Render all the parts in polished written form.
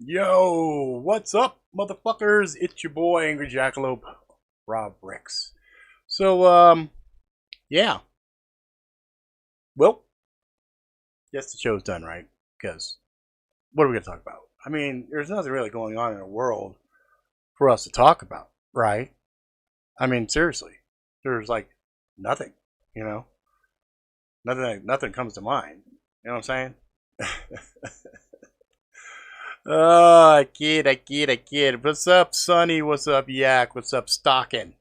Yo, what's up, motherfuckers? It's your boy, Angry Jackalope, Røbert. So, yeah. Well, yes, the show's done, right? Because what are we going to talk about? I mean, there's nothing really going on in the world for us to talk about, right? I mean, seriously. There's like nothing, you know? Nothing comes to mind. You know what I'm saying? Oh, I kid. What's up, Sonny? What's up, Yak? What's up, Stockin?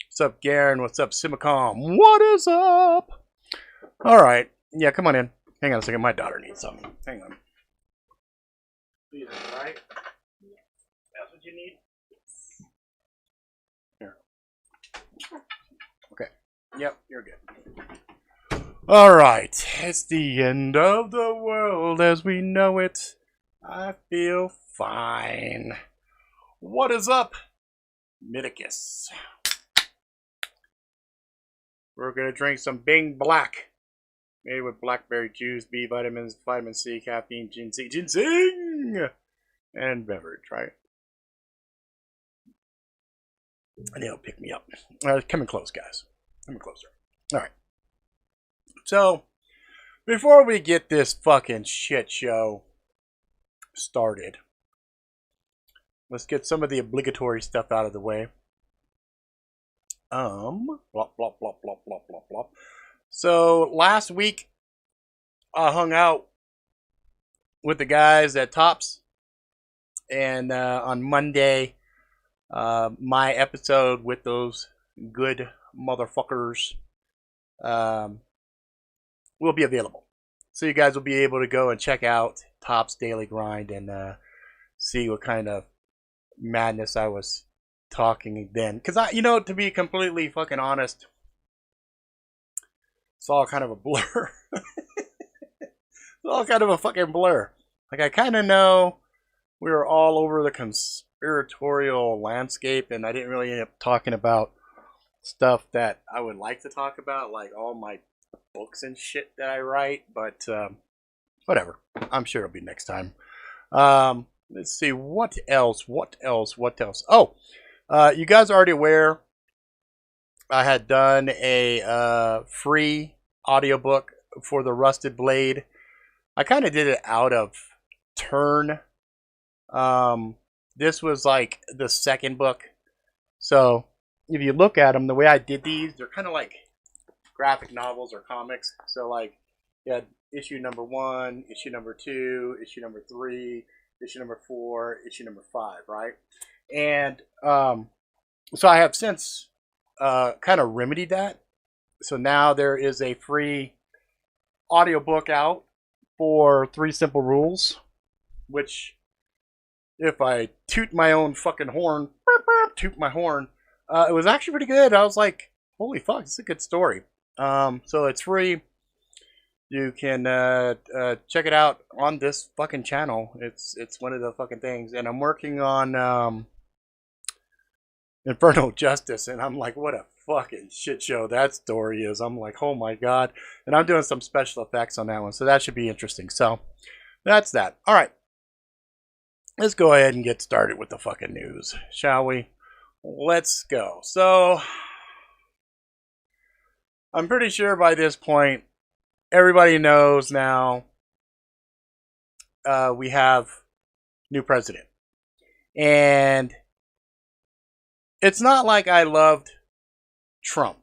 What's up, Garen? What's up, Simicom? What is up? All right. Yeah, come on in. Hang on a second. My daughter needs something. Hang on. Right? That's what you need? Here. Okay. Yep, you're good. All right. It's the end of the world as we know it. I feel fine. What is up, Midicus? We're gonna drink some Bing Black, made with blackberry juice, B vitamins, vitamin C, caffeine, ginseng, and beverage, right? And it'll pick me up. Coming close, guys. Coming closer. All right. So, before we get this fucking shit show started, let's get some of the obligatory stuff out of the way. Blop, blop, blop, blop, blop, blop, blop. So last week, I hung out with the guys at Tops, and on Monday, my episode with those good motherfuckers will be available. So you guys will be able to go and check out Top's Daily Grind and see what kind of madness I was talking then. Because to be completely fucking honest, it's all kind of a blur. It's all kind of a fucking blur. Like, I kind of know we were all over the conspiratorial landscape, and I didn't really end up talking about stuff that I would like to talk about, like all my books and shit that I write, but whatever. I'm sure it'll be next time. Let's see, what else? Oh, you guys are already aware I had done a free audiobook for the Rusted Blade. I kind of did it out of turn. This was like the second book. So if you look at them, the way I did these, they're kind of like graphic novels or comics. So like you had issue number 1, issue number 2, issue number 3, issue number 4, issue number 5, right? And so I have since kind of remedied that. So now there is a free audiobook out for 3 Simple Rules, which, if I toot my own fucking horn, toot my horn, it was actually pretty good. I was like, holy fuck, it's a good story. So it's free. You can check it out on this fucking channel. It's one of the fucking things. And I'm working on Infernal Justice, and I'm like, what a fucking shit show that story is. I'm like, oh my god. And I'm doing some special effects on that one, so that should be interesting. So that's that. All right. Let's go ahead and get started with the fucking news, shall we? Let's go. So I'm pretty sure by this point, everybody knows now we have new president. And it's not like I loved Trump.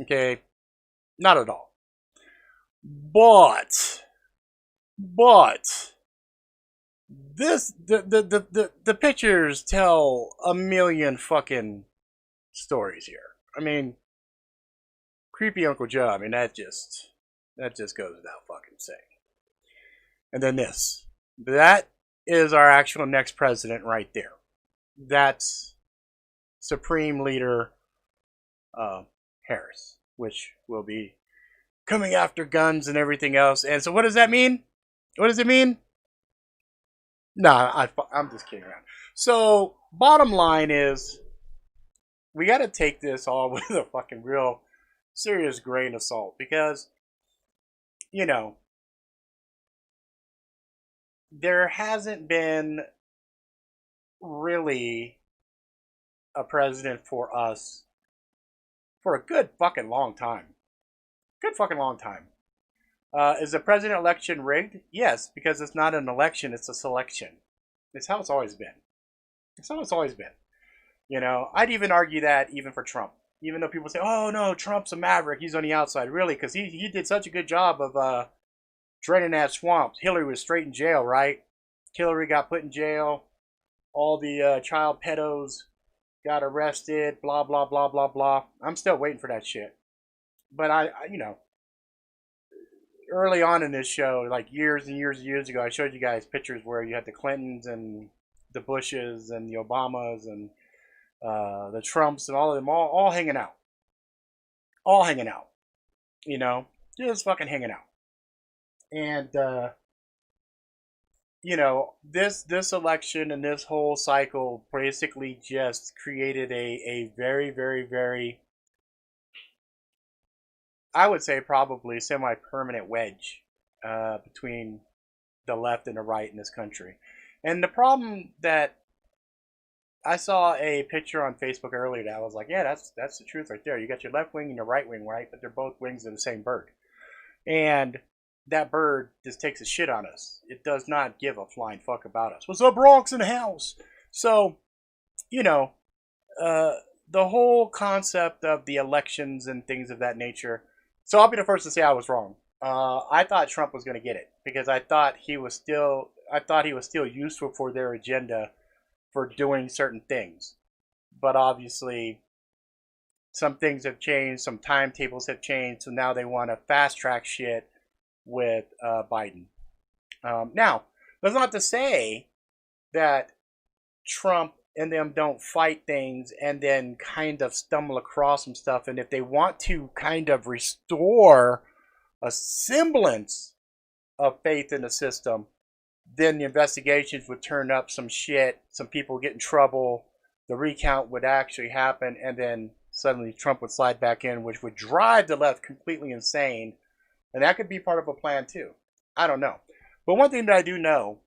Okay? Not at all. But the pictures tell a million fucking stories here. I mean, creepy Uncle Joe. I mean, that just goes without fucking saying. And then this. That is our actual next president right there. That's Supreme Leader Harris, which will be coming after guns and everything else. And so what does that mean? What does it mean? Nah, I'm just kidding around. So, bottom line is, we got to take this all with a fucking real serious grain of salt, because there hasn't been really a president for us for a good fucking long time. Good fucking long time. Is the president election rigged? Yes, because it's not an election, it's a selection. It's how it's always been. It's how it's always been. You know, I'd even argue that even for Trump. Even though people say, oh no, Trump's a maverick, he's on the outside. Really, because he did such a good job of draining that swamp. Hillary was straight in jail, right? Hillary got put in jail. All the child pedos got arrested, blah, blah, blah, blah, blah. I'm still waiting for that shit. But you know, early on in this show, like years and years and years ago, I showed you guys pictures where you had the Clintons and the Bushes and the Obamas and the Trumps and all of them all hanging out. All hanging out. You know, just fucking hanging out. And, you know, this election and this whole cycle basically just created a very, very, very, I would say probably semi-permanent wedge between the left and the right in this country. And the problem that I saw a picture on Facebook earlier that I was like, yeah, that's the truth right there. You got your left wing and your right wing, right? But they're both wings of the same bird. And that bird just takes a shit on us. It does not give a flying fuck about us. What's up, Bronx in the house? So, you know, the whole concept of the elections and things of that nature. So I'll be the first to say I was wrong. I thought Trump was going to get it because I thought he was still useful for their agenda for doing certain things. But obviously, some things have changed, some timetables have changed, so now they want to fast track shit with Biden. Now, that's not to say that Trump and them don't fight things and then kind of stumble across some stuff. And if they want to kind of restore a semblance of faith in the system, then the investigations would turn up some shit, some people get in trouble, the recount would actually happen, and then suddenly Trump would slide back in, which would drive the left completely insane. And that could be part of a plan too. I don't know. But one thing that I do know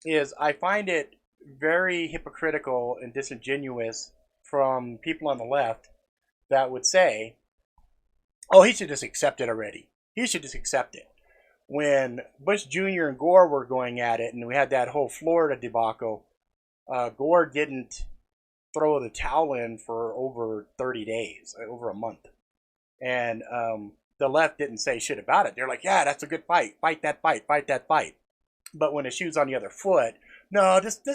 is I find it very hypocritical and disingenuous from people on the left that would say, oh, he should just accept it already. He should just accept it. When Bush Jr. and Gore were going at it and we had that whole Florida debacle, Gore didn't throw the towel in for over 30 days, over a month. And the left didn't say shit about it. They're like, yeah, that's a good fight. Fight that fight. Fight that fight. But when the shoe's on the other foot, no, just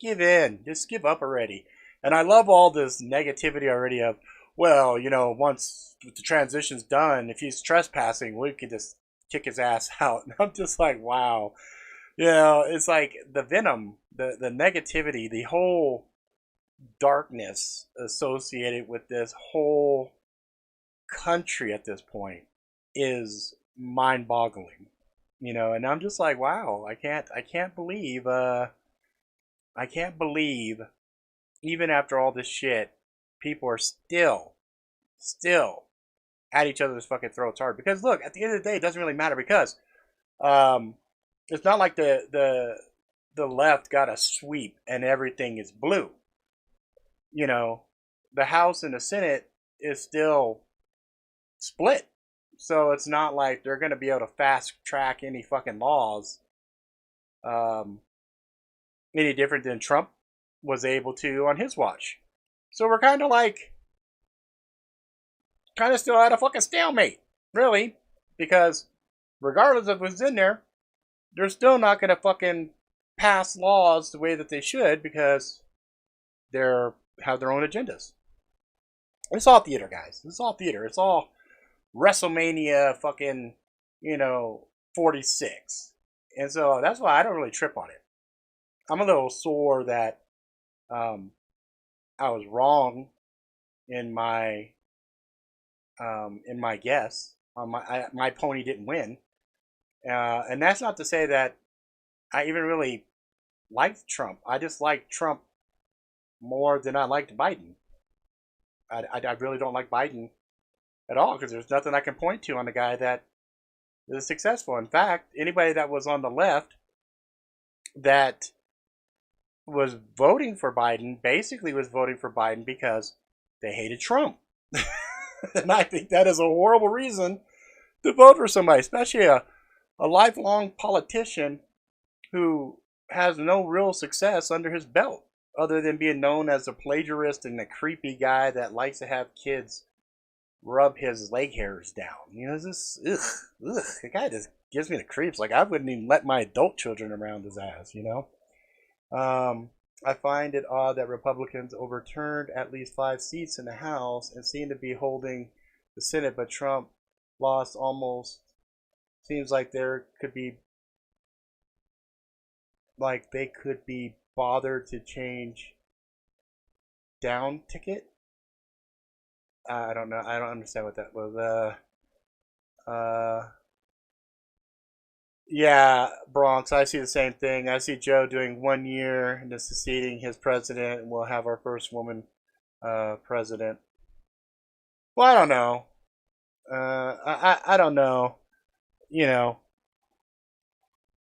give in. Just give up already. And I love all this negativity already of, well, you know, once the transition's done, if he's trespassing, we could just kick his ass out. And I'm just like, wow. You know, it's like the venom, the negativity, the whole darkness associated with this whole country at this point is mind-boggling. You know, and I'm just like, wow, I can't believe even after all this shit, people are still at each other's fucking throats hard. Because look, at the end of the day, it doesn't really matter because it's not like the left got a sweep and everything is blue. You know, the House and the Senate is still split. So it's not like they're going to be able to fast track any fucking laws any different than Trump was able to on his watch. So we're kind of still at a fucking stalemate, really, because regardless of what's in there, they're still not going to fucking pass laws the way that they should because they're have their own agendas. It's all theater, guys. It's all theater. It's all WrestleMania fucking, 46. And so that's why I don't really trip on it. I'm a little sore that I was wrong in my guess. My pony didn't win. And that's not to say that I even really liked Trump. I just liked Trump more than I liked Biden. I really don't like Biden at all because there's nothing I can point to on the guy that is successful. In fact, anybody that was on the left that was voting for Biden basically was voting for Biden because they hated Trump. And I think that is a horrible reason to vote for somebody, especially a lifelong politician who has no real success under his belt other than being known as a plagiarist and a creepy guy that likes to have kids rub his leg hairs down. You know, this, the guy just gives me the creeps. Like, I wouldn't even let my adult children around his ass, you know? I find it odd that Republicans overturned at least 5 seats in the House and seem to be holding the Senate, but Trump lost almost. Seems like there could be, like they could be bothered to change down ticket. I don't know. I don't understand what that was. Yeah, Bronx. I see the same thing. I see Joe doing 1 year and then succeeding his president, and we'll have our first woman president. Well, I don't know. I don't know. You know,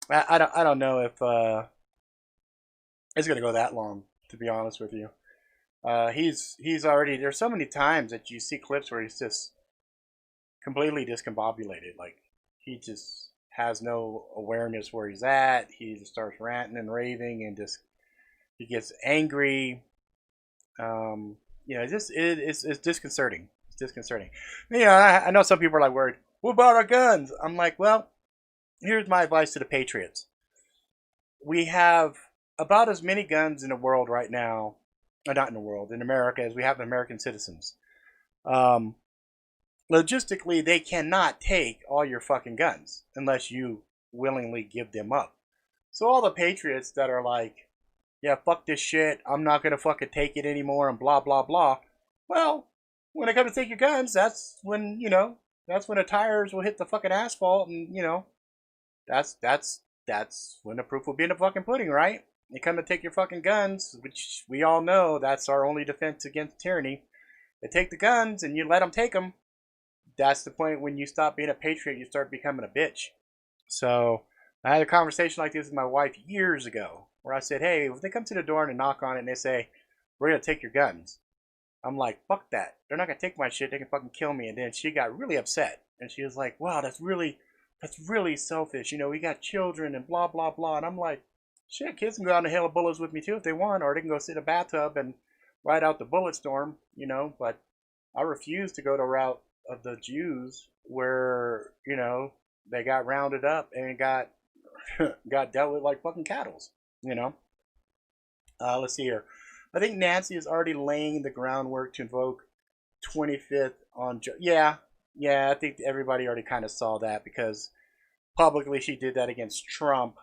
I don't know if it's gonna go that long. To be honest with you, he's already. There's so many times that you see clips where he's just completely discombobulated. Like, he just has no awareness where he's at. He just starts ranting and raving, and just he gets angry. You know, it's disconcerting. It's disconcerting. You know, I know some people are like worried. What about our guns? I'm like, well, here's my advice to the patriots. We have about as many guns in the world right now, or not in the world, in America, as we have American citizens. Logistically, they cannot take all your fucking guns unless you willingly give them up. So all the patriots that are like, yeah, fuck this shit, I'm not gonna fucking take it anymore, and blah blah blah. Well, when they come to take your guns, that's when, you know, that's when the tires will hit the fucking asphalt, and, you know, that's when the proof will be in the fucking pudding, right? They come to take your fucking guns, which we all know that's our only defense against tyranny. They take the guns and you let them take them. That's the point when you stop being a patriot, you start becoming a bitch. So I had a conversation like this with my wife years ago, where I said, hey, if they come to the door and knock on it and they say, we're going to take your guns, I'm like, fuck that. They're not going to take my shit. They can fucking kill me. And then she got really upset. And she was like, wow, that's really selfish. You know, we got children and blah, blah, blah. And I'm like, shit, kids can go out in a hail of bullets with me too if they want. Or they can go sit in a bathtub and ride out the bullet storm, you know. But I refuse to go the route of the Jews where, you know, they got rounded up and got dealt with like fucking cattle, you know. Let's see here. I think Nancy is already laying the groundwork to invoke 25th on yeah, I think everybody already kind of saw that, because publicly she did that against Trump,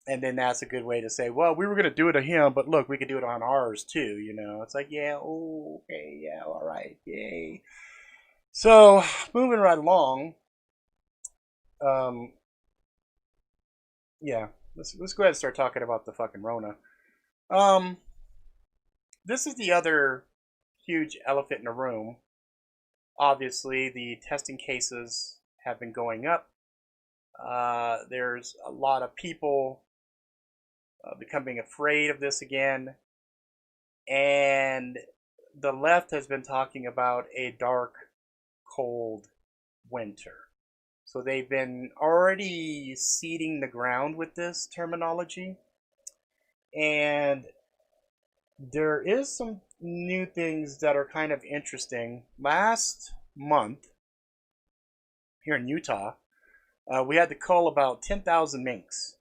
and then that's a good way to say, well, we were going to do it to him, but look, we could do it on ours too, you know. It's like, yeah, okay, yeah, all right, yay. So, moving right along, yeah, let's go ahead and start talking about the fucking Rona. This is the other huge elephant in the room. Obviously, the testing cases have been going up. There's a lot of people becoming afraid of this again. And the left has been talking about a dark, cold winter. So they've been already seeding the ground with this terminology. And there is some new things that are kind of interesting. Last month, here in Utah, we had to cull about 10,000 minks.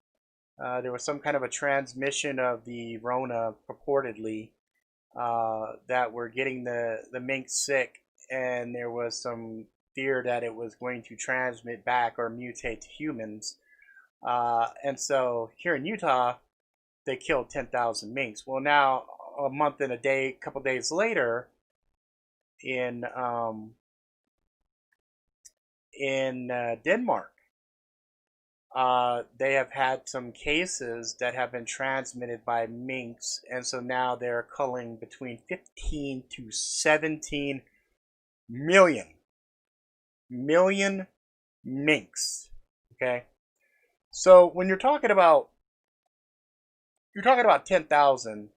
There was some kind of a transmission of the Rona, purportedly, that were getting the minks sick, and there was some fear that it was going to transmit back or mutate to humans. And so here in Utah, they killed 10,000 minks. Well, now, a month and a couple days later, in Denmark, they have had some cases that have been transmitted by minks, and so now they're culling between 15 to 17 million minks. Okay, so when you're talking about you're talking about 10,000.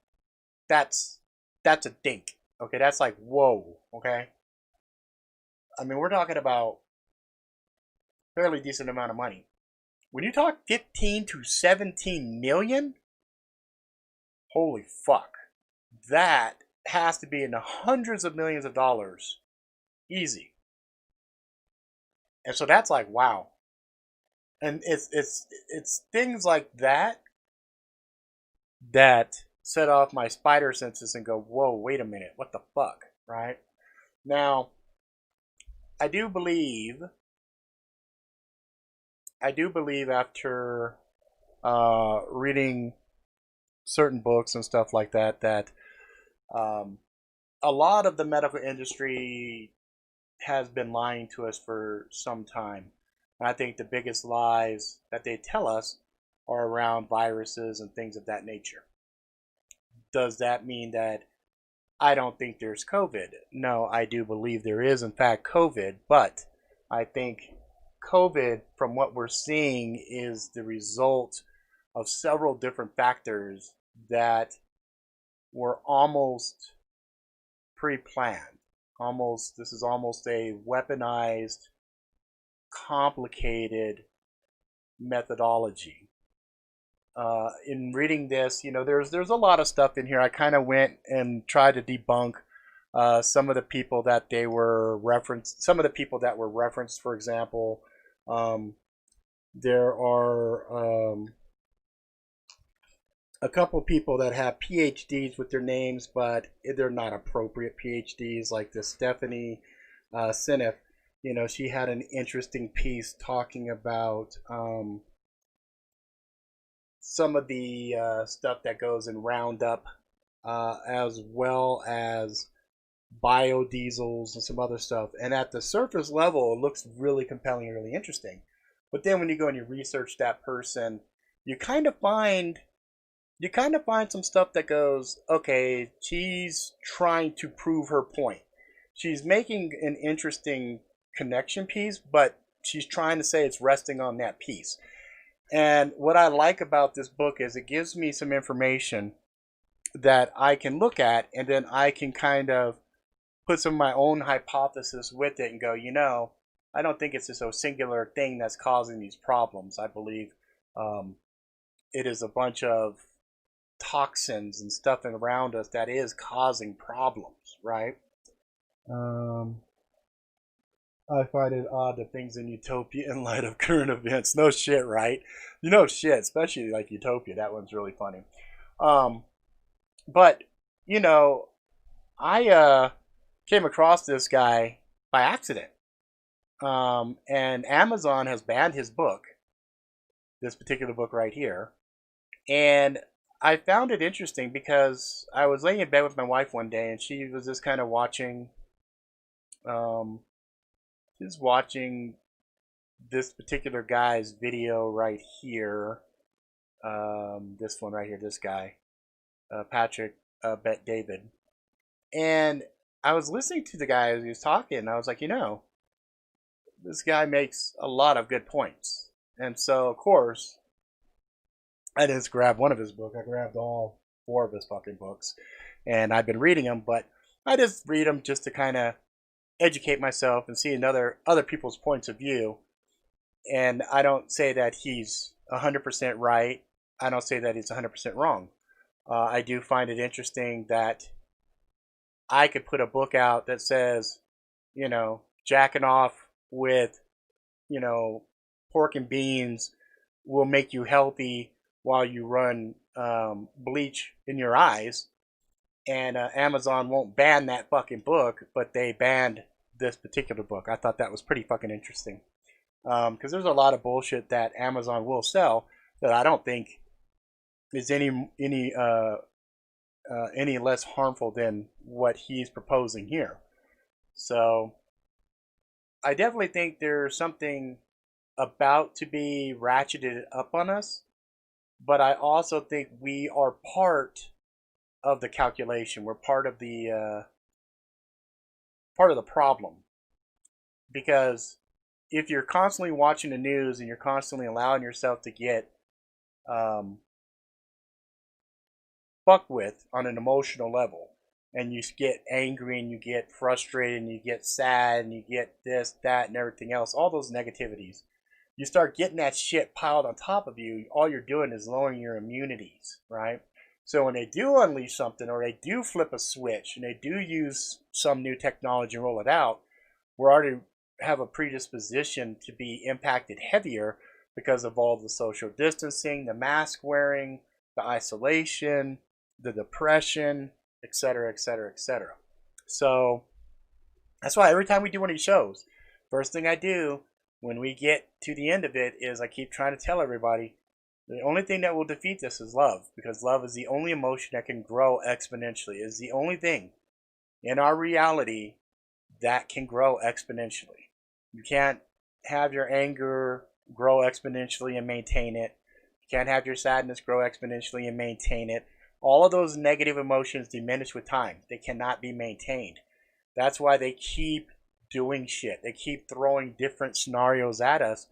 That's a dink. Okay, that's like whoa. Okay, I mean we're talking about fairly decent amount of money. When you talk 15 to 17 million, holy fuck, that has to be in the hundreds of millions of dollars, easy. And so that's like wow. And it's things like that that set off my spider senses and go, whoa, wait a minute, what the fuck, right? Now, I do believe after reading certain books and stuff like that, that a lot of the medical industry has been lying to us for some time. And I think the biggest lies that they tell us are around viruses and things of that nature. Does that mean that I don't think there's COVID? No, I do believe there is, in fact, COVID, but I think COVID, from what we're seeing, is the result of several different factors that were almost pre-planned. This is almost a weaponized, complicated methodology. In reading this, there's a lot of stuff in here. I kind of went and tried to debunk some of the people that they were referenced. Some of the people that were referenced, for example, there are a couple people that have PhDs with their names, but they're not appropriate PhDs, like this Stephanie Seneff. She had an interesting piece talking about some of the stuff that goes in Roundup, as well as biodiesels and some other stuff. And at the surface level, it looks really compelling and really interesting. But then when you go and you research that person, you kind of find some stuff that goes, okay, she's trying to prove her point. She's making an interesting connection piece, but she's trying to say it's resting on that piece. And what I like about this book is it gives me some information that I can look at, and then I can kind of put some of my own hypothesis with it and go, I don't think it's just a singular thing that's causing these problems. I believe it is a bunch of toxins and stuff around us that is causing problems, right? I find it odd that things in Utopia in light of current events. No shit, right? Shit, especially like Utopia. That one's really funny. But, I came across this guy by accident. And Amazon has banned his book, this particular book right here. And I found it interesting because I was laying in bed with my wife one day and she was just kind of watching this particular guy's video right here. This one right here, this guy, Patrick Bet David. And I was listening to the guy as he was talking, and I was like, this guy makes a lot of good points. And so, of course, I didn't just grab one of his books. I grabbed all 4 of his fucking books. And I've been reading them, but I just read them just to kind of educate myself and see other people's points of view. And I don't say that he's 100% right. I don't say that he's 100% wrong. I do find it interesting that I could put a book out that says, jacking off with, pork and beans will make you healthy while you run bleach in your eyes. And Amazon won't ban that fucking book, but they banned this particular book. I thought that was pretty fucking interesting. Because there's a lot of bullshit that Amazon will sell that I don't think is any less harmful than what he's proposing here. So I definitely think there's something about to be ratcheted up on us, but I also think we are part of the calculation. We're part of the problem, because if you're constantly watching the news and you're constantly allowing yourself to get fucked with on an emotional level, and you get angry and you get frustrated and you get sad and you get this, that, and everything else, all those negativities, you start getting that shit piled on top of you. All you're doing is lowering your immunities, right? So when they do unleash something, or they do flip a switch, and they do use some new technology and roll it out, we're already have a predisposition to be impacted heavier because of all the social distancing, the mask wearing, the isolation, the depression, etc., etc., etc. So that's why every time we do one of these shows, first thing I do when we get to the end of it is I keep trying to tell everybody the only thing that will defeat this is love, because love is the only emotion that can grow exponentially. It is the only thing in our reality that can grow exponentially. You can't have your anger grow exponentially and maintain it. You can't have your sadness grow exponentially and maintain it. All of those negative emotions diminish with time. They cannot be maintained. That's why they keep doing shit. They keep throwing different scenarios at us.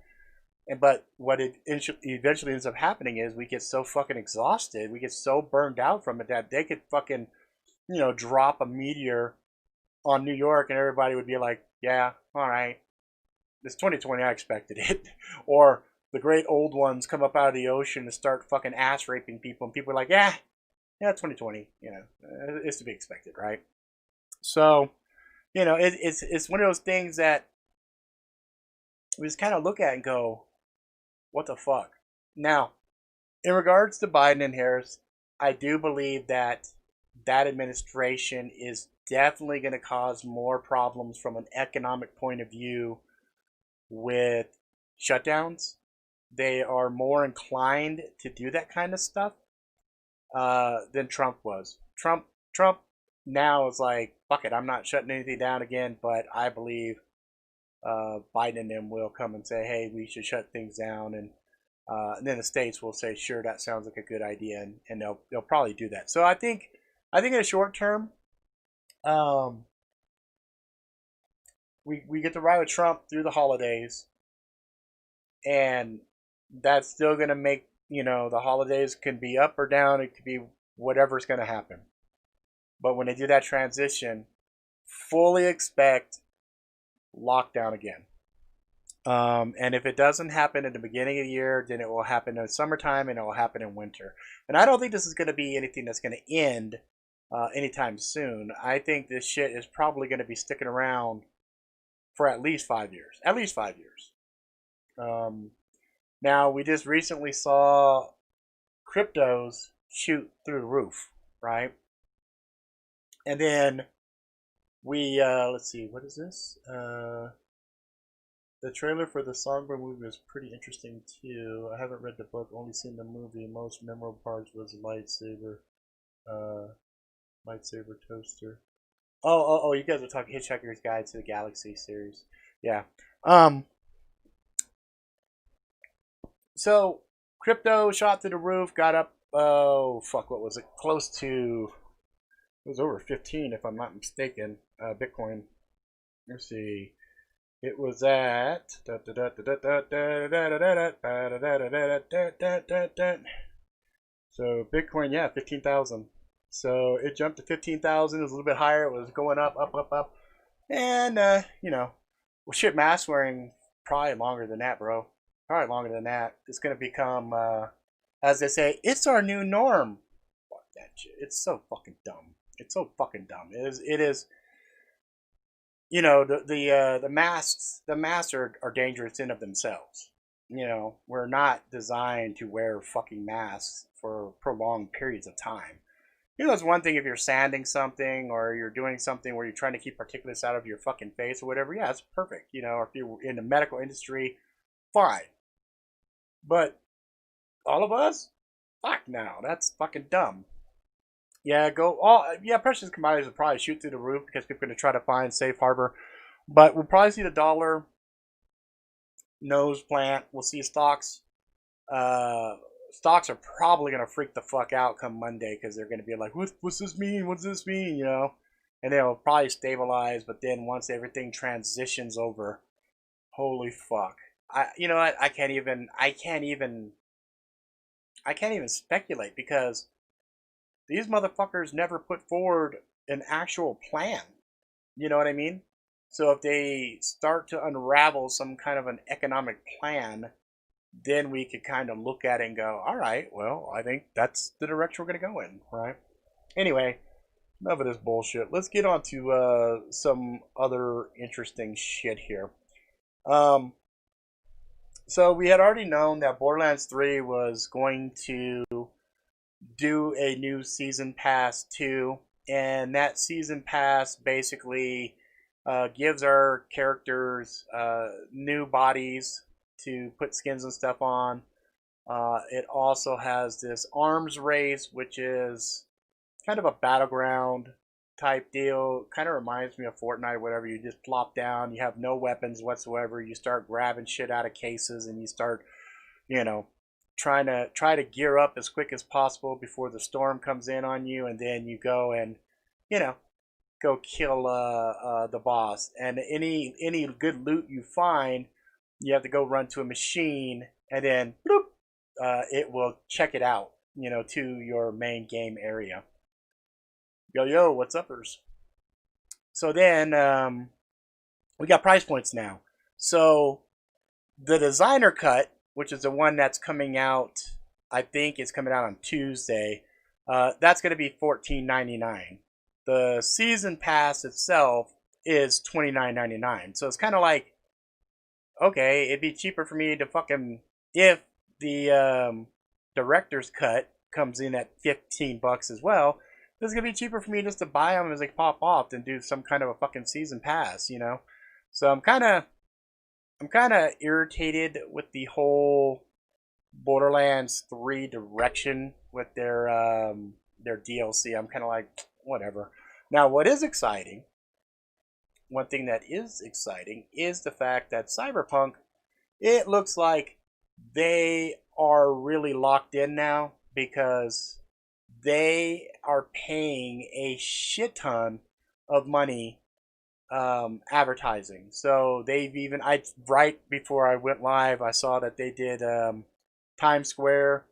But what it eventually ends up happening is we get so fucking exhausted, we get so burned out from it that they could fucking, drop a meteor on New York and everybody would be like, yeah, all right, it's 2020, I expected it. Or the great old ones come up out of the ocean and start fucking ass raping people, and people are like, yeah, 2020, it's to be expected, right? So, it's one of those things that we just kind of look at and go, what the fuck? Now, in regards to Biden and Harris, I do believe that administration is definitely going to cause more problems from an economic point of view with shutdowns. They are more inclined to do that kind of stuff than Trump was. Trump now is like, fuck it, I'm not shutting anything down again, but I believe Biden and them will come and say, hey, we should shut things down, and then the states will say, sure, that sounds like a good idea, and they'll probably do that. So I think in the short term, we get to ride with Trump through the holidays, and that's still gonna make the holidays can be up or down. It could be whatever's gonna happen. But when they do that transition, fully expect lockdown again. And if it doesn't happen at the beginning of the year, then it will happen in summertime and it will happen in winter. And I don't think this is going to be anything that's going to end anytime soon. I think this shit is probably going to be sticking around for at least 5 years. At least 5 years. Now, we just recently saw cryptos shoot through the roof, right? And then we, let's see, what is this? The trailer for the Songbird movie was pretty interesting too. I haven't read the book, only seen the movie. Most memorable parts was lightsaber toaster. Oh, you guys are talking Hitchhiker's Guide to the Galaxy series. Yeah. So crypto shot through the roof, got up, oh fuck, what was it? Close to, it was over 15 if I'm not mistaken, Bitcoin. Let's see. It was at so Bitcoin, yeah, 15,000. So it jumped to 15,000. It was a little bit higher. It was going up, and well, shit, mask wearing probably longer than that, bro. Probably longer than that. It's gonna become, as they say, it's our new norm. Fuck that shit. It's so fucking dumb. It's so fucking dumb. It is. The masks are dangerous in of themselves. We're not designed to wear fucking masks for prolonged periods of time. It's one thing if you're sanding something or you're doing something where you're trying to keep particulates out of your fucking face or whatever. Yeah, it's perfect. Or if you're in the medical industry, fine. But all of us, fuck no, that's fucking dumb. Yeah, precious commodities will probably shoot through the roof because people are going to try to find safe harbor. But we'll probably see the dollar nose plant. We'll see stocks. Stocks are probably going to freak the fuck out come Monday because they're going to be like, what's this mean? What's this mean? And they'll probably stabilize. But then once everything transitions over, holy fuck. I can't even speculate because these motherfuckers never put forward an actual plan. You know what I mean? So if they start to unravel some kind of an economic plan, then we could kind of look at it and go, all right, well, I think that's the direction we're going to go in, right? Anyway, enough of this bullshit. Let's get on to some other interesting shit here. So we had already known that Borderlands 3 was going to do a new season pass too, and that season pass basically gives our characters new bodies to put skins and stuff on. It also has this arms race, which is kind of a battleground type deal. Kind of reminds me of Fortnite or whatever. You just plop down, you have no weapons whatsoever. You start grabbing shit out of cases, and you start, you know, try to gear up as quick as possible before the storm comes in on you, and then you go and, you know, go kill the boss. And any good loot you find, you have to go run to a machine, and then bloop, it will check it out, you know, to your main game area. Yo, what's uppers? So then we got price points now. So the designer cut, which is the one that's coming out, I think it's coming out on Tuesday, that's going to be $14.99. The season pass itself is $29.99. So it's kind of like, okay, it'd be cheaper for me to fucking, if the director's cut comes in at $15 as well, it's gonna be cheaper for me just to buy them as they pop off than do some kind of a fucking season pass, you know. So I'm kind of irritated with the whole Borderlands 3 direction with their DLC. I'm kind of like, whatever. Now, what is exciting? One thing that is exciting is the fact that CyberPunk, it looks like they are really locked in now, because they are paying a shit ton of money advertising. So they've even, right before I went live, I saw that they did Times Square,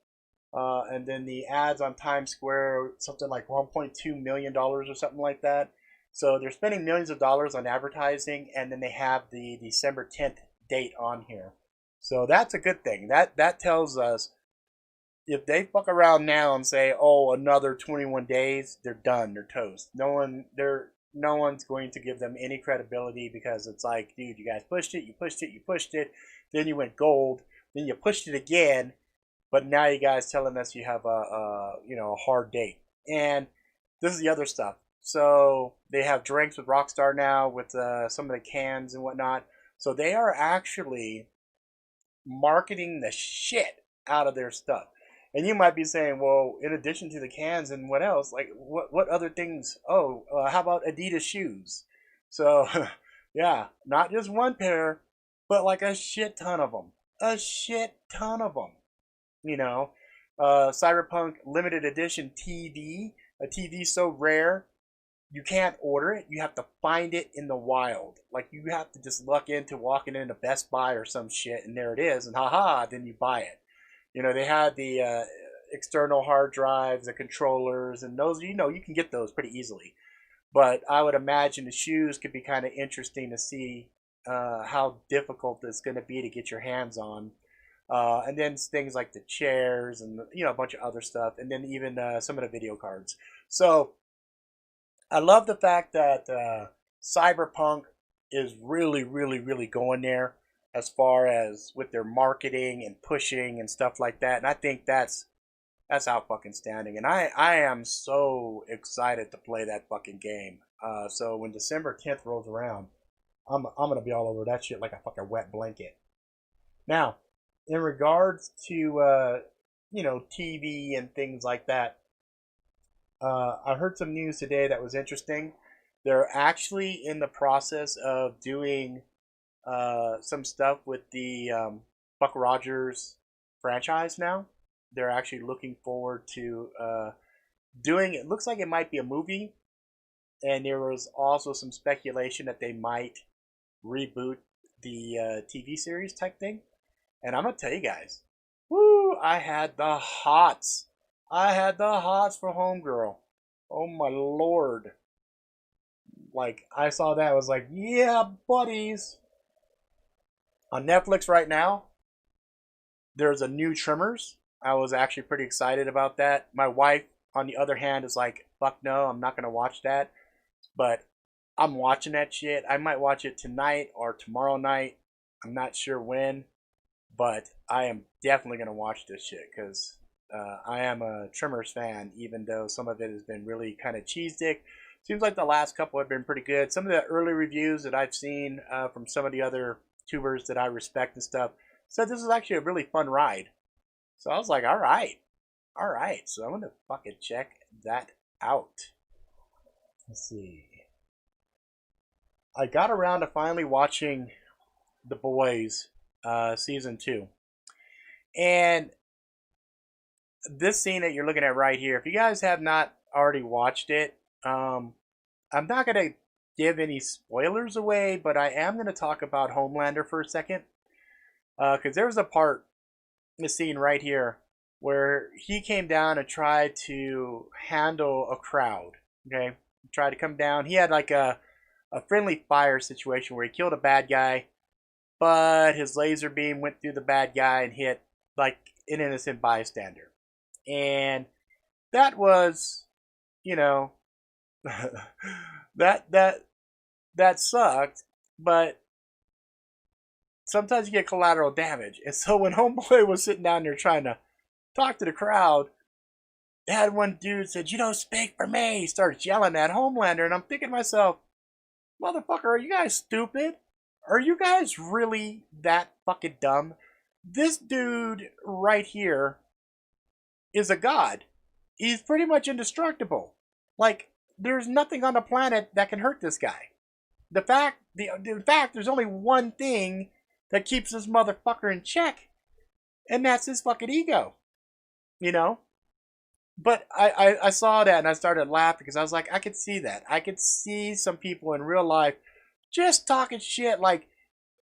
and then the ads on Times Square, something like $1.2 million or something like that. So they're spending millions of dollars on advertising, and then they have the December 10th date on here. So that's a good thing. That tells us, if they fuck around now and say, oh, another 21 days, they're done. They're toast. No one's going to give them any credibility, because it's like, dude, you guys pushed it, you pushed it, then you went gold, then you pushed it again, but now you guys telling us you have a hard date. And this is the other stuff. So they have drinks with Rockstar now with some of the cans and whatnot. So they are actually marketing the shit out of their stuff. And you might be saying, well, in addition to the cans and what else, like what other things? Oh, how about Adidas shoes? So, yeah, not just one pair, but like a shit ton of them. A shit ton of them. You know, Cyberpunk limited edition TV, a TV so rare, you can't order it. You have to find it in the wild. Like, you have to just luck into walking into Best Buy or some shit, and there it is, and haha, then you buy it. You know, they had the external hard drives, the controllers, and those, you know, you can get those pretty easily. But I would imagine the shoes could be kind of interesting to see how difficult it's going to be to get your hands on. And then things like the chairs and, you know, a bunch of other stuff. And then even some of the video cards. So I love the fact that Cyberpunk is really, really, really going there, as far as with their marketing and pushing and stuff like that. And I think that's out fucking standing. And I am so excited to play that fucking game. So when December 10th rolls around, I'm going to be all over that shit like a fucking wet blanket. Now, in regards to, TV and things like that, I heard some news today that was interesting. They're actually in the process of doing some stuff with the Buck Rogers franchise now. They're actually looking forward to doing it. Looks like it might be a movie, and there was also some speculation that they might reboot the TV series type thing. And I'm gonna tell you guys, woo! I had the hots. I had the hots for Homegirl. Oh my lord. Like, I saw that, I was like, yeah, buddies. On Netflix right now, there's a new Tremors. I was actually pretty excited about that. My wife, on the other hand, is like, fuck no, I'm not going to watch that. But I'm watching that shit. I might watch it tonight or tomorrow night. I'm not sure when. But I am definitely going to watch this shit because I am a Tremors fan, even though some of it has been really kind of cheese dick. Seems like the last couple have been pretty good. Some of the early reviews that I've seen from some of the other tubers that I respect and stuff said this is actually a really fun ride. So I was like, all right. All right. So I'm going to fucking check that out. Let's see. I got around to finally watching The Boys season 2. And this scene that you're looking at right here, if you guys have not already watched it, I'm not going to give any spoilers away, but I am going to talk about Homelander for a second. Because there was a part in the scene right here where he came down and tried to handle a crowd. Okay? He tried to come down. He had like a friendly fire situation where he killed a bad guy, but his laser beam went through the bad guy and hit like an innocent bystander. And that was, you know, that sucked, but sometimes you get collateral damage. And so when Homeboy was sitting down there trying to talk to the crowd, they had one dude said, "You don't speak for me." He starts yelling at Homelander, and I'm thinking to myself, motherfucker, are you guys stupid? Are you guys really that fucking dumb? This dude right here is a god. He's pretty much indestructible. Like, there's nothing on the planet that can hurt this guy. In fact, there's only one thing that keeps this motherfucker in check, and that's his fucking ego. You know? But I saw that and I started laughing because I was like, I could see that. I could see some people in real life just talking shit like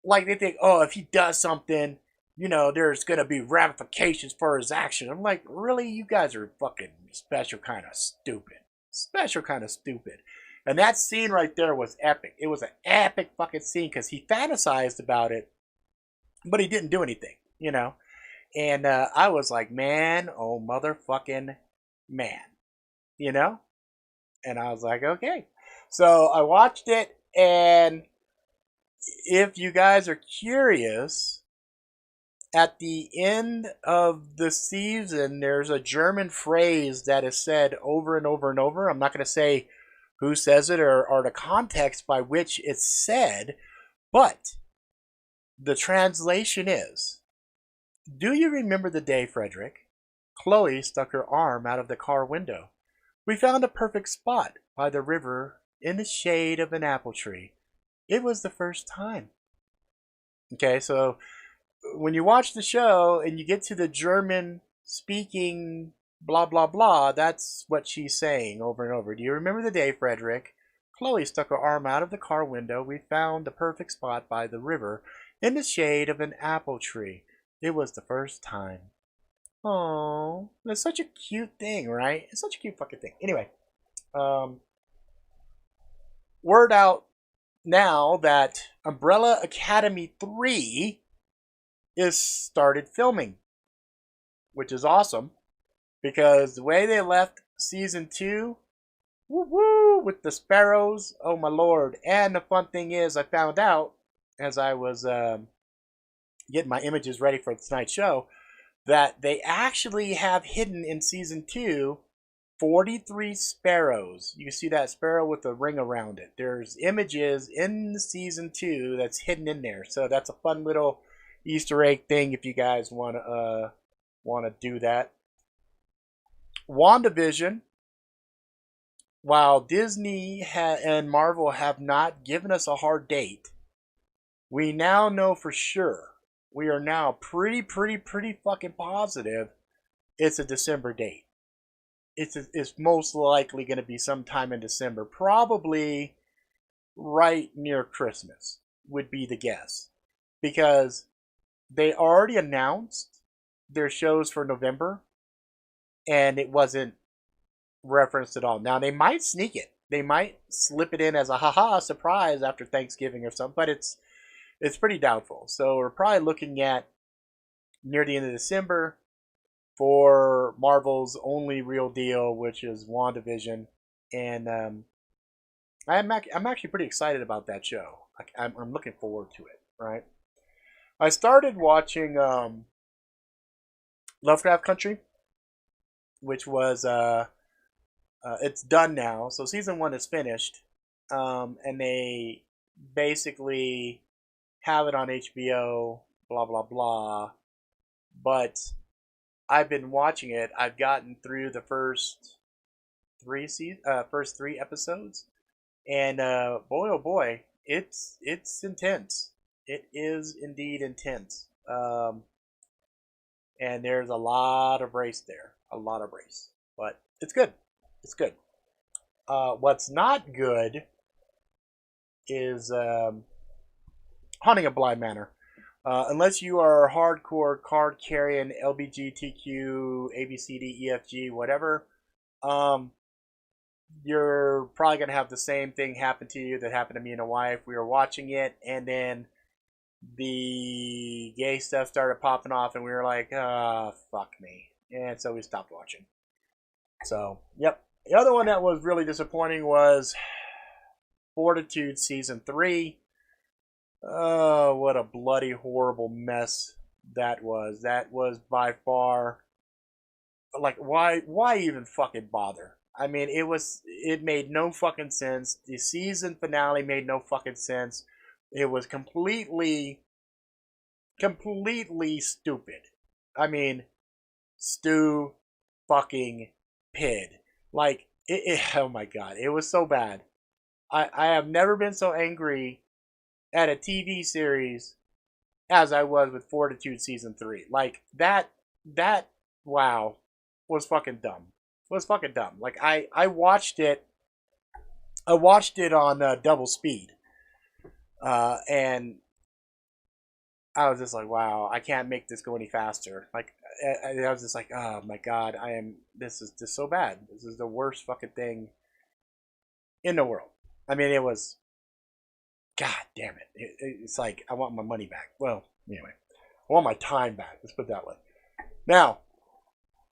they think, oh, if he does something, you know, there's going to be ramifications for his action. I'm like, really? You guys are fucking special kind of stupid. Special kind of stupid. And that scene right there was epic. It was an epic fucking scene because he fantasized about it, but he didn't do anything, you know? And I was like, man, oh motherfucking man, you know? And I was like, okay. So I watched it, and if you guys are curious, at the end of the season, there's a German phrase that is said over and over and over. I'm not going to say who says it or the context by which it's said, but the translation is, "Do you remember the day, Frederick? Chloe stuck her arm out of the car window. We found a perfect spot by the river in the shade of an apple tree. It was the first time." Okay, so when you watch the show and you get to the German speaking blah blah blah, that's what she's saying over and over. "Do you remember the day, Frederick? Chloe stuck her arm out of the car window. We found the perfect spot by the river in the shade of an apple tree. It was the first time." Oh, it's such a cute thing, right? It's such a cute fucking thing. Anyway, word out now that Umbrella Academy 3 is started filming, which is awesome because the way they left season 2, woo woo, with the sparrows, oh my lord. And the fun thing is, I found out as I was getting my images ready for tonight's show that they actually have hidden in season 2 43 sparrows. You can see that sparrow with a ring around it. There's images in the season 2 that's hidden in there. So that's a fun little Easter egg thing if you guys want to do that. Wanda Vision, while Disney and Marvel have not given us a hard date, we now know for sure. We are now pretty fucking positive it's a December date. It's most likely going to be sometime in December, probably right near Christmas would be the guess, because they already announced their shows for November, and it wasn't referenced at all. Now they might sneak it. They might slip it in as a haha surprise after Thanksgiving or something, but it's pretty doubtful. So we're probably looking at near the end of December for Marvel's only real deal, which is Wanda Vision, and I'm actually pretty excited about that show. I'm looking forward to it. Right. I started watching Lovecraft Country, which was it's done now. So season 1 is finished, and they basically have it on HBO. Blah blah blah. But I've been watching it. I've gotten through the first three episodes, and boy oh boy, it's intense. It is indeed intense. And there's a lot of race there, but it's good. It's good. What's not good is Haunting of Bly Manor. Unless you are hardcore card carrying LBGTQ, ABCD, EFG, whatever, you're probably going to have the same thing happen to you that happened to me and a wife. We were watching it, and then the gay stuff started popping off, and we were like, fuck me. And so we stopped watching. So, yep. The other one that was really disappointing was Fortitude Season 3. Oh, what a bloody, horrible mess that was. That was by far, like, why even fucking bother? I mean, it made no fucking sense. The season finale made no fucking sense. It was completely stupid. I mean, stew fucking pid. Like, oh my god, it was so bad. I have never been so angry at a TV series as I was with Fortitude Season 3. Like, that, wow, was fucking dumb. Like, I watched it on double speed. And I was just like, wow, I can't make this go any faster. Like, I was just like, oh my god, this is just so bad. This is the worst fucking thing in the world. I mean, it was, god damn it. It's like, I want my money back. Well, anyway, I want my time back. Let's put it that way. Now,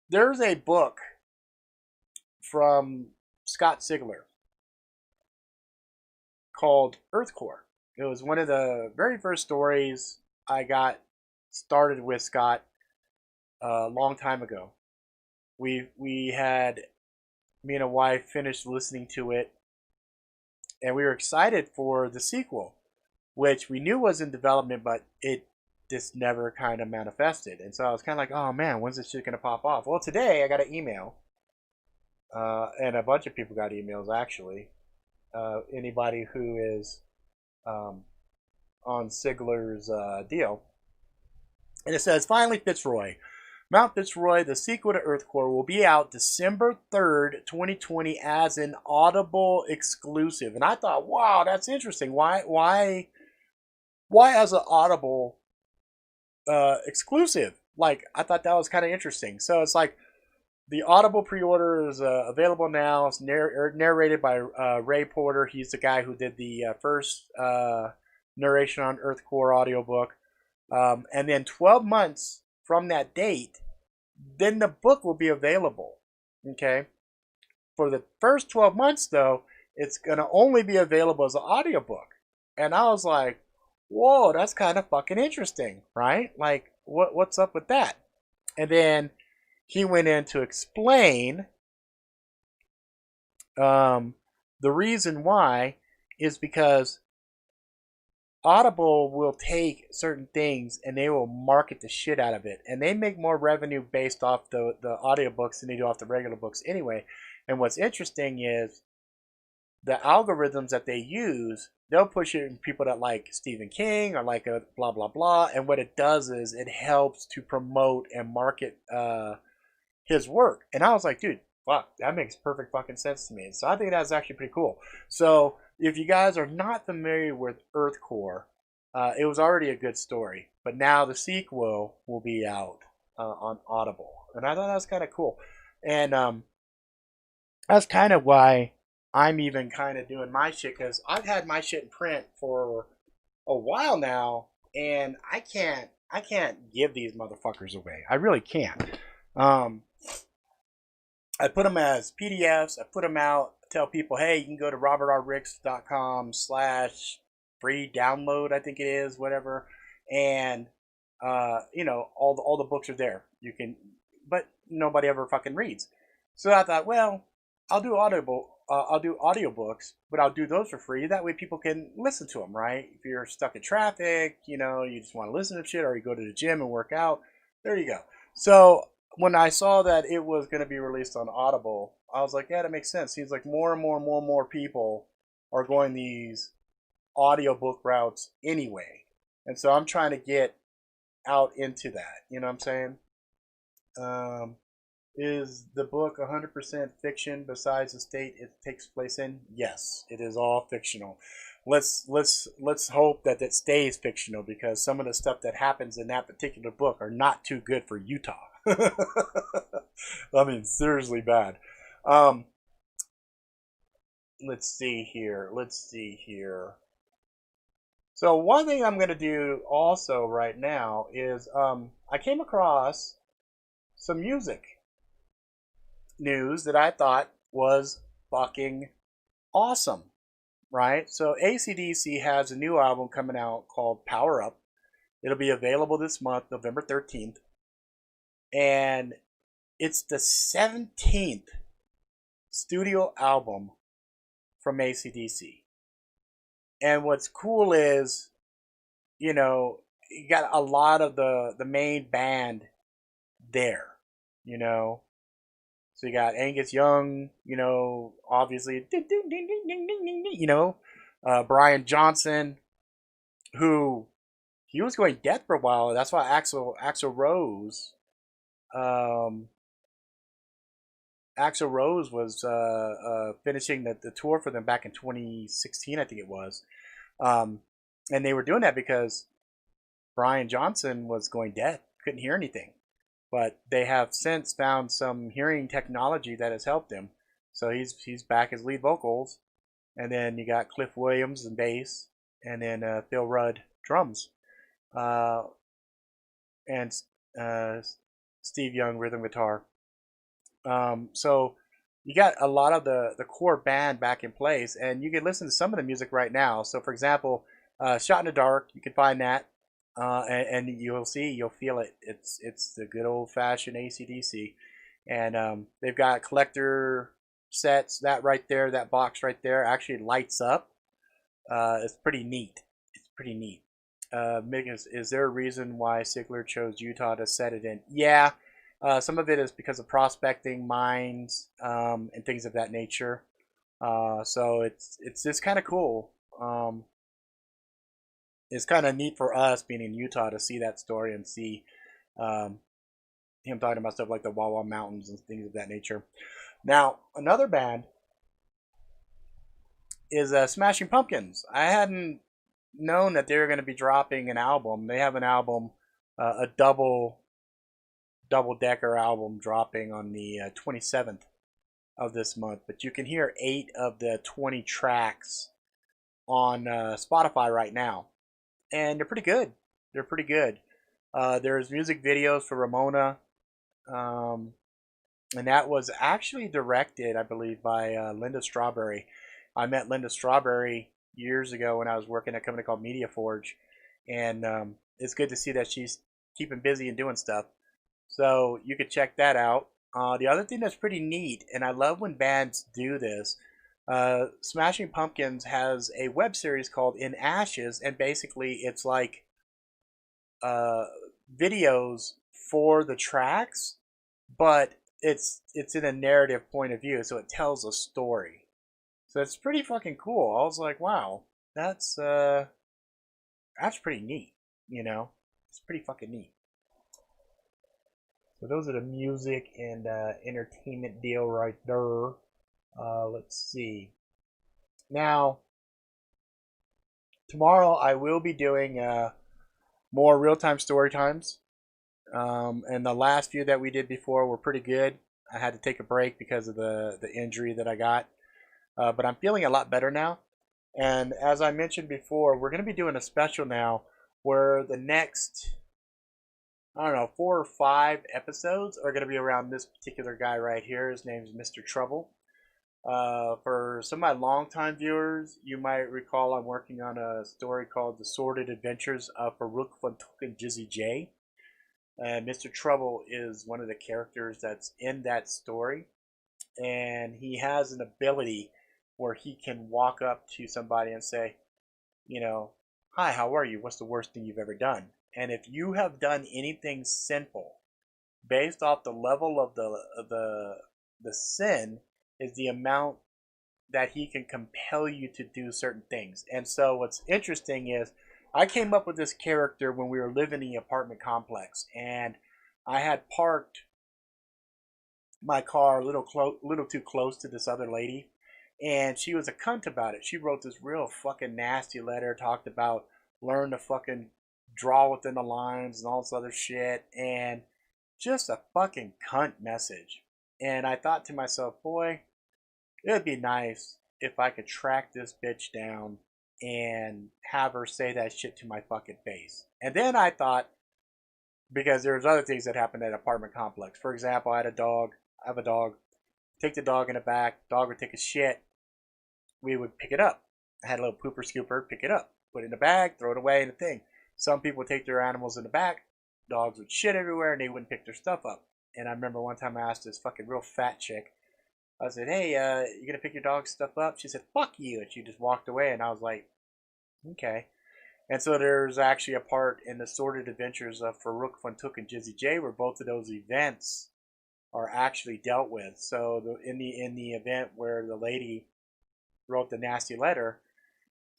there's a book from Scott Sigler called Earthcore. It was one of the very first stories I got started with Scott a long time ago. We had, me and a wife finished listening to it, and we were excited for the sequel, which we knew was in development, but it just never kind of manifested. And so I was kind of like, oh man, when's this shit going to pop off? Well, today I got an email, and a bunch of people got emails actually. Anybody who is on Sigler's deal. And it says, finally, Fitzroy. Mount Fitzroy, the sequel to Earthcore, will be out December 3rd, 2020 as an Audible exclusive. And I thought, wow, that's interesting. Why as an Audible exclusive? Like, I thought that was kind of interesting. So it's like, the Audible pre-order is available now. It's narrated by Ray Porter. He's the guy who did the first narration on Earthcore audiobook. And then 12 months from that date, then the book will be available. Okay? For the first 12 months, though, it's going to only be available as an audiobook. And I was like, whoa, that's kind of fucking interesting, right? Like, what's up with that? And then he went in to explain the reason why is because Audible will take certain things and they will market the shit out of it. And they make more revenue based off the audiobooks than they do off the regular books anyway. And what's interesting is the algorithms that they use, they'll push it in people that like Stephen King or like a blah, blah, blah. And what it does is it helps to promote and market his work. And I was like, dude, fuck, that makes perfect fucking sense to me. So I think that's actually pretty cool. So if you guys are not familiar with Earthcore, it was already a good story, but now the sequel will be out on Audible, and I thought that was kind of cool. And that's kind of why I'm even kind of doing my shit, because I've had my shit in print for a while now, and I can't give these motherfuckers away. I really can't. Um, I put them as PDFs. I put them out. Tell people, hey, you can go to robertrricks.com/free download. I think it is, whatever. And all the books are there. You can, but nobody ever fucking reads. So I thought, well, I'll do Audible. I'll do audiobooks, but I'll do those for free. That way people can listen to them, right? If you're stuck in traffic, you just want to listen to shit, or you go to the gym and work out, there you go. So when I saw that it was going to be released on Audible, I was like, yeah, that makes sense. Seems like more and more and more and more people are going these audiobook routes anyway. And so I'm trying to get out into that. You know what I'm saying? Is the book 100% fiction besides the state it takes place in? Yes, it is all fictional. Let's hope that it stays fictional, because some of the stuff that happens in that particular book are not too good for Utah. I mean, seriously bad. Um, let's see here. So one thing I'm going to do also right now is I came across some music news that I thought was fucking awesome, right? So ACDC has a new album coming out called Power Up. It'll be available this month, November 13th. And it's the 17th studio album from ACDC. And what's cool is, you got a lot of the main band there, you know. So you got Angus Young, obviously, Brian Johnson, who he was going deaf for a while. That's why Axl Rose, was finishing the tour for them back in 2016, I think it was, and they were doing that because Brian Johnson was going deaf, couldn't hear anything. But they have since found some hearing technology that has helped him. So he's back as lead vocals. And then you got Cliff Williams and bass. And then Phil Rudd drums. And Steve Young rhythm guitar. So you got a lot of the core band back in place. And you can listen to some of the music right now. So for example, Shot in the Dark, you can find that. And you'll feel it. It's the good old fashioned ACDC, and they've got collector sets. That right there, that box right there, actually lights up. It's pretty neat. Mick, is there a reason why Sigler chose Utah to set it in? Yeah, some of it is because of prospecting mines and things of that nature. So it's just kind of cool. It's kind of neat for us being in Utah to see that story and see him talking about stuff like the Wawa Mountains and things of that nature. Now, another band is Smashing Pumpkins. I hadn't known that they were going to be dropping an album. They have an album, a double-decker album dropping on the 27th of this month. But you can hear 8 of the 20 tracks on Spotify right now. And they're pretty good. There's music videos for Ramona, and that was actually directed, I believe, by Linda Strawberry. I met Linda Strawberry years ago when I was working at a company called Media Forge, and it's good to see that she's keeping busy and doing stuff. So you could check that out. The other thing that's pretty neat, and I love when bands do this, Smashing Pumpkins has a web series called In Ashes, and basically it's like videos for the tracks, but it's in a narrative point of view, so it tells a story. So it's pretty fucking cool. I was like, wow, that's pretty neat. It's pretty fucking neat. So those are the music and entertainment deal right there. Let's see. Now, tomorrow I will be doing more real-time story times. And the last few that we did before were pretty good. I had to take a break because of the injury that I got. But I'm feeling a lot better now. And as I mentioned before, we're going to be doing a special now where the next, I don't know, 4 or 5 episodes are going to be around this particular guy right here. His name is Mr. Trouble. For some of my longtime viewers, you might recall I'm working on a story called The Sordid Adventures of Farouk Fantuk and Jizzy J. And Mr. Trouble is one of the characters that's in that story. And he has an ability where he can walk up to somebody and say, you know, hi, how are you? What's the worst thing you've ever done? And if you have done anything sinful, based off the level of the sin, is the amount that he can compel you to do certain things. And so what's interesting is I came up with this character when we were living in the apartment complex, and I had parked my car a little too close to this other lady, and she was a cunt about it. She wrote this real fucking nasty letter, talked about learn to fucking draw within the lines and all this other shit, and just a fucking cunt message. And I thought to myself, boy, it would be nice if I could track this bitch down and have her say that shit to my fucking face. And then I thought, because there's other things that happened at an apartment complex. For example, I have a dog, take the dog in the back, dog would take a shit, we would pick it up. I had a little pooper scooper, pick it up, put it in the bag, throw it away in the thing. Some people would take their animals in the back, dogs would shit everywhere, and they wouldn't pick their stuff up. And I remember one time I asked this fucking real fat chick, I said, hey, you gonna pick your dog's stuff up? She said, fuck you, and she just walked away, and I was like, okay. And so there's actually a part in the Sordid Adventures of Farouk Fantuk and Jizzy J where both of those events are actually dealt with. So in the event where the lady wrote the nasty letter,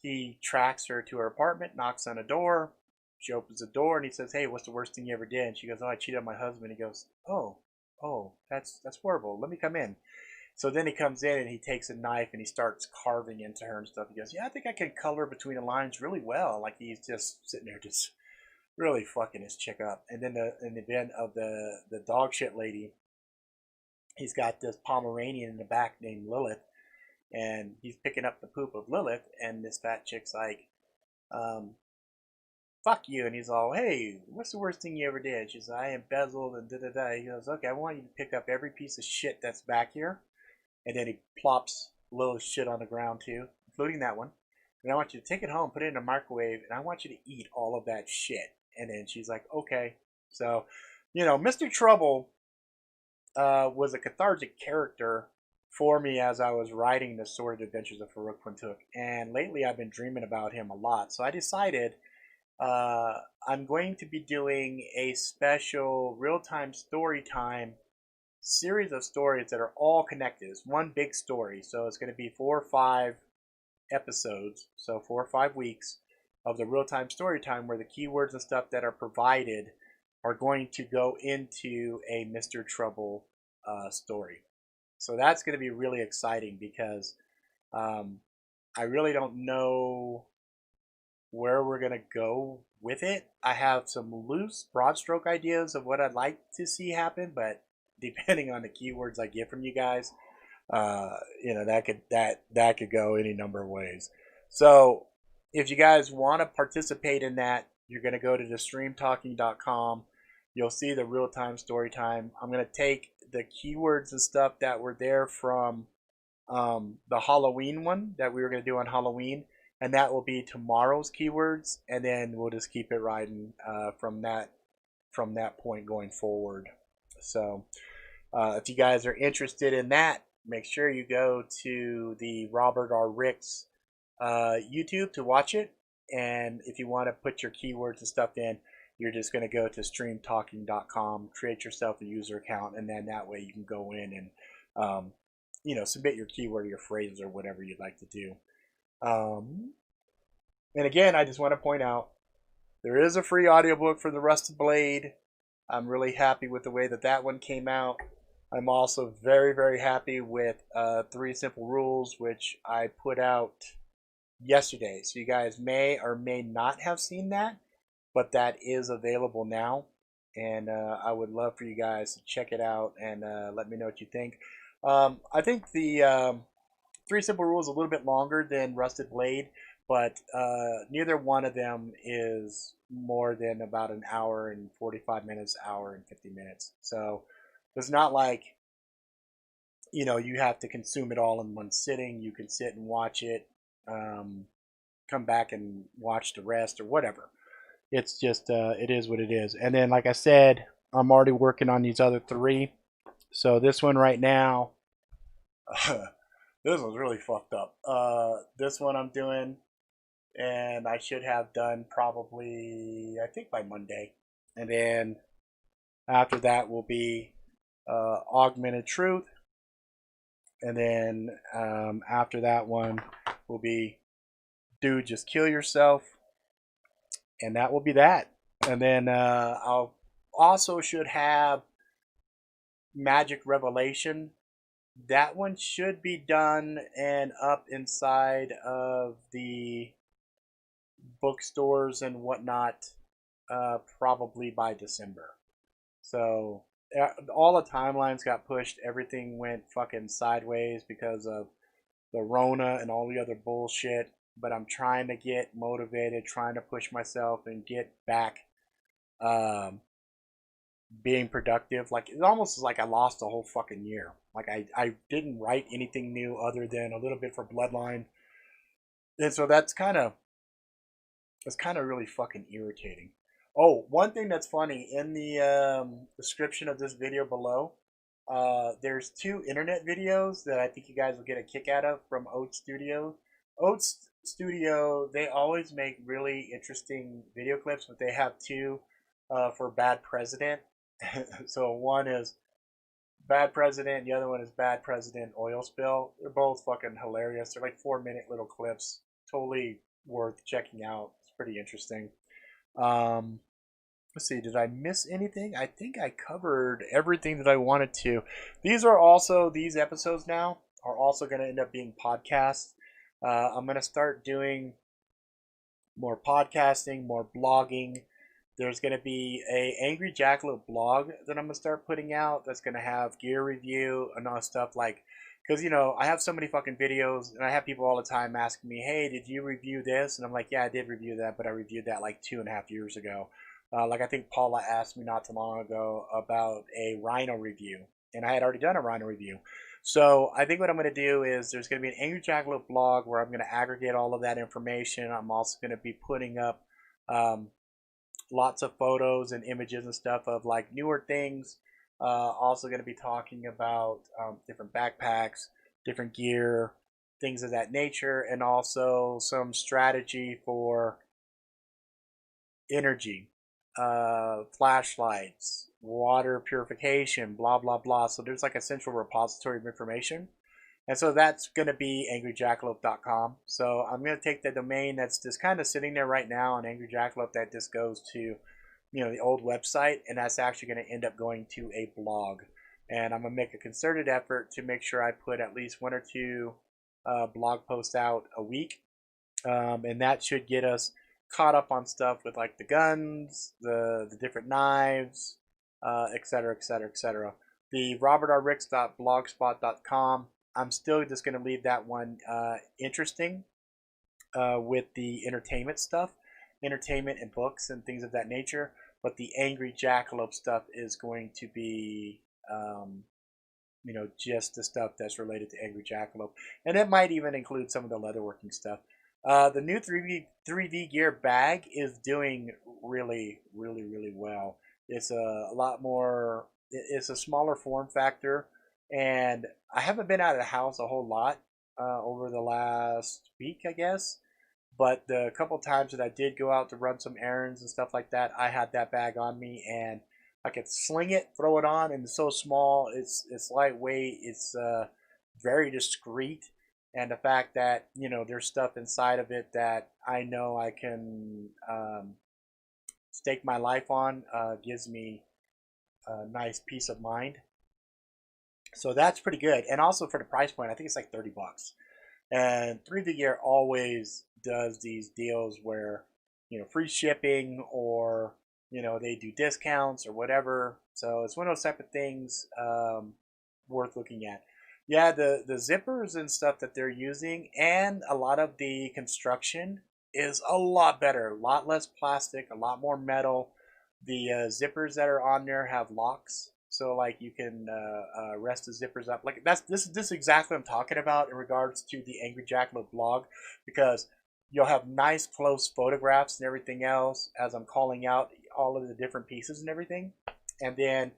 he tracks her to her apartment, knocks on a door. She opens the door and he says, hey, what's the worst thing you ever did? And she goes, oh, I cheated on my husband. He goes, oh, that's horrible. Let me come in. So then he comes in and he takes a knife and he starts carving into her and stuff. He goes, yeah, I think I can color between the lines really well. Like he's just sitting there just really fucking his chick up. And then in the event of the dog shit lady, he's got this Pomeranian in the back named Lilith. And he's picking up the poop of Lilith. And this fat chick's like, fuck you. And he's all, hey, what's the worst thing you ever did? She's like, I embezzled and da-da-da. He goes, okay, I want you to pick up every piece of shit that's back here. And then he plops Lilith's shit on the ground too, including that one. And I want you to take it home, put it in a microwave, and I want you to eat all of that shit. And then she's like, okay. So, Mr. Trouble was a cathartic character for me as I was writing the Sordid Adventures of Farouk Fantuk. And lately I've been dreaming about him a lot. So I decided I'm going to be doing a special real-time story time series of stories that are all connected. It's one big story. So it's going to be 4 or 5 episodes, so 4 or 5 weeks of the real-time story time where the keywords and stuff that are provided are going to go into a Mr. Trouble story. So that's going to be really exciting because I really don't know where we're going to go with it. I have some loose broad stroke ideas of what I'd like to see happen, but depending on the keywords I get from you guys, that could go any number of ways. So if you guys want to participate in that, you're going to go to thestreamtalking.com. You'll see the real-time story time. I'm going to take the keywords and stuff that were there from the Halloween one that we were going to do on Halloween, and that will be tomorrow's keywords, and then we'll just keep it riding from that point going forward. So if you guys are interested in that, make sure you go to the Robert R. Ricks YouTube to watch it. And if you want to put your keywords and stuff in, you're just going to go to streamtalking.com, create yourself a user account, and then that way you can go in and submit your keyword, your phrases, or whatever you'd like to do. And again, I just want to point out there is a free audiobook for The Rusted Blade. I'm really happy with the way that one came out. I'm also very, very happy with 3 Simple Rules, which I put out yesterday. So you guys may or may not have seen that, but that is available now. and I would love for you guys to check it out and let me know what you think. I think the Three Simple Rules is a little bit longer than Rusted Blade, but neither one of them is more than about an hour and 45 minutes, hour and 50 minutes. So it's not like, you have to consume it all in one sitting. You can sit and watch it, come back and watch the rest or whatever. It's just, it is what it is. And then, like I said, I'm already working on these other three. So this one right now, this one's really fucked up. This one I'm doing, and I should have done probably, I think, by Monday. And then after that will be Augmented Truth. And then after that one will be Dude, Just Kill Yourself. And that will be that. And then I'll also should have Magic Revelation. That one should be done and up inside of the bookstores and whatnot probably by December. So all the timelines got pushed. Everything went fucking sideways because of the Rona and all the other bullshit. But I'm trying to get motivated, trying to push myself and get back being productive. Like, it almost is like I lost a whole fucking year. Like, I didn't write anything new other than a little bit for Bloodline. And so that's kind of really fucking irritating. Oh, one thing that's funny, in the description of this video below, there's 2 internet videos that I think you guys will get a kick out of from OATS Studio. OATS Studio, they always make really interesting video clips, but they have 2 for Bad President. So one is Bad President, the other one is Bad President Oil Spill. They're both fucking hilarious. They're like 4-minute little clips. Totally worth checking out. It's pretty interesting. Let's see, did I miss anything? I think I covered everything that I wanted to. These episodes now are also going to end up being podcasts. I'm going to start doing more podcasting, more blogging. There's going to be a Angry Jackalope blog that I'm going to start putting out that's going to have gear review and all stuff like, because, I have so many fucking videos, and I have people all the time asking me, hey, did you review this? And I'm like, yeah, I did review that, but I reviewed that like 2.5 years ago. Like, I think Paula asked me not too long ago about a Rhino review, and I had already done a Rhino review. So I think what I'm going to do is there's going to be an Angry Jackalope blog where I'm going to aggregate all of that information. I'm also going to be putting up lots of photos and images and stuff of like newer things. Also going to be talking about different backpacks, different gear, things of that nature, and also some strategy for energy, flashlights, water purification, blah blah blah. So there's like a central repository of information, and so that's going to be angryjackalope.com. So I'm going to take the domain that's just kind of sitting there right now on Angry Jackalope that just goes to the old website, and that's actually going to end up going to a blog. And I'm going to make a concerted effort to make sure I put at least 1 or 2 blog posts out a week, and that should get us caught up on stuff with like the guns, the different knives, etc., etc., etc. The robertrricks.blogspot.com, I'm still just going to leave that one interesting with the entertainment stuff, entertainment and books and things of that nature. But the Angry Jackalope stuff is going to be, just the stuff that's related to Angry Jackalope. And it might even include some of the leatherworking stuff. The new 3D gear bag is doing really, really, really well. It's a lot more, it's a smaller form factor. And I haven't been out of the house a whole lot over the last week, I guess. But the couple times that I did go out to run some errands and stuff like that, I had that bag on me, and I could sling it, throw it on, and it's so small, it's lightweight, it's very discreet, and the fact that there's stuff inside of it that I know I can stake my life on gives me a nice peace of mind. So that's pretty good, and also for the price point, I think it's like $30. And 3D Gear always does these deals where free shipping or you know, they do discounts or whatever. So it's one of those type of things worth looking at. Yeah, the zippers and stuff that they're using, and a lot of the construction is a lot better, a lot less plastic, a lot more metal. The zippers that are on there have locks, so like you can rest the zippers up. Like this is exactly what I'm talking about in regards to the Angry Jackalope blog, because you'll have nice close photographs and everything else as I'm calling out all of the different pieces and everything, and then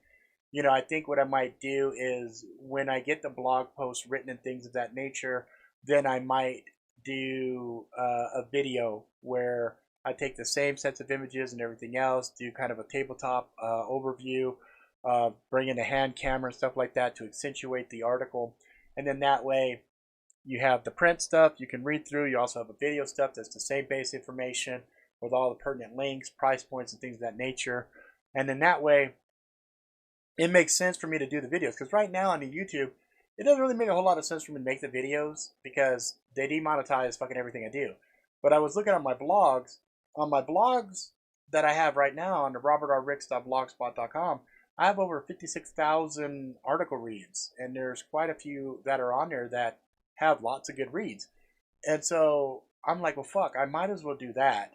you know, I think what I might do is when I get the blog post written and things of that nature, then I might do a video where I take the same sets of images and everything else, do kind of a tabletop overview, bring in a hand camera and stuff like that to accentuate the article. And then that way you have the print stuff you can read through. You also have a video stuff that's the same base information with all the pertinent links, price points, and things of that nature. And then that way, it makes sense for me to do the videos, because right now on the YouTube, it doesn't really make a whole lot of sense for me to make the videos because they demonetize fucking everything I do. But I was looking at my blogs. On my blogs that I have right now on the robertrricks.blogspot.com, I have over 56,000 article reads, and there's quite a few that are on there that have lots of good reads. And so I'm like, well, fuck, I might as well do that,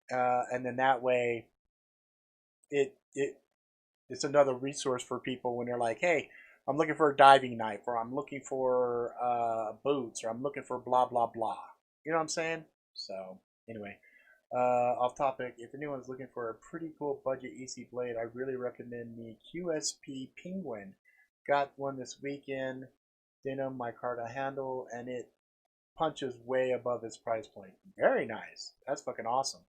and then that way, it's another resource for people when they're like, hey, I'm looking for a diving knife, or I'm looking for boots, or I'm looking for blah, blah, blah. You know what I'm saying? So, anyway, off topic, if anyone's looking for a pretty cool budget EC blade, I really recommend the QSP Penguin. Got one this weekend, denim, micarta handle, and it punches way above its price point. Very nice. That's fucking awesome.